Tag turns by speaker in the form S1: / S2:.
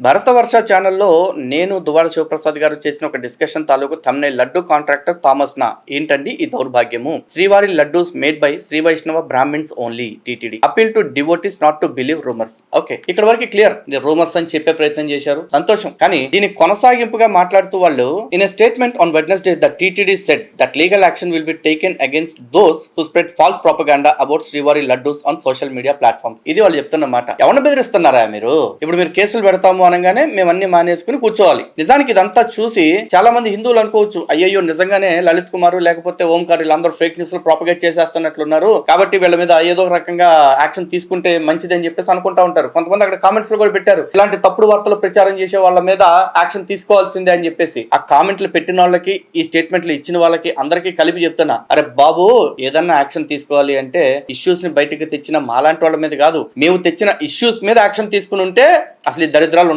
S1: భరతవర్ష ఛానల్లో నేను దువ్వాడ శివప్రసాద్ గారు చేసిన ఒక డిస్కషన్ తాలూకు థంబ్నెయిల్ లడ్డు కాంట్రాక్టర్ థామస్ నా ఏంటండి ఈ దౌర్భాగ్యము శ్రీవారి లడ్డూస్ మేడ్ బై శ్రీ వైష్ణవ Brahmins only TTD appeal to devotees not to believe rumours. Okay, ఇక్కడ వరకు క్లియర్. రూమర్స్ అని చెప్పే ప్రయత్నం చేశారు, సంతోషం. కానీ దీని కొనసాగింపుగా మాట్లాడుతూ వాళ్ళు in a statement on Wednesday the TTD said that legal action will be taken against those who spread false propaganda about శ్రీవారి laddoos on social media platforms. ఇది వాళ్ళు చెప్తున్నమాట. ఎవరిని బెదిరిస్తున్నారా మీరు? ఇప్పుడు మీరు కేసులు పెడతాము అనగానే మేము అన్ని మానేసుకుని కూర్చోవాలి. నిజానికి ఇదంతా చూసి చాలా మంది హిందువులు అనుకోవచ్చు, అయ్యయ్యో నిజంగానే లలిత్ కుమార్ లేకపోతే ఓంకార్ వీళ్ళందరూ ఫేక్ న్యూస్ లో ప్రాపగేట్ చేసేస్తున్నట్లున్నారు, కాబట్టి వీళ్ళ మీద ఏదో ఒక రకంగా యాక్షన్ తీసుకుంటే మంచిది అని చెప్పేసి అనుకుంటా ఉంటారు. కొంతమంది అక్కడ కామెంట్స్ లో కూడా పెట్టారు, ఇలాంటి తప్పుడు వార్తలు ప్రచారం చేసే వాళ్ళ మీద యాక్షన్ తీసుకోవాల్సిందే అని చెప్పేసి. ఆ కామెంట్లు పెట్టిన వాళ్ళకి, ఈ స్టేట్మెంట్లు ఇచ్చిన వాళ్ళకి అందరికీ కలిపి చెప్తున్నా, అరే బాబు ఏదన్నా యాక్షన్ తీసుకోవాలి అంటే ఇష్యూస్ ని బయటకు తెచ్చిన మాలాంటి వాళ్ళ మీద కాదు, మేము తెచ్చిన ఇష్యూస్ మీద యాక్షన్ తీసుకుని ఉంటే అసలు ఈ దరిద్రాలు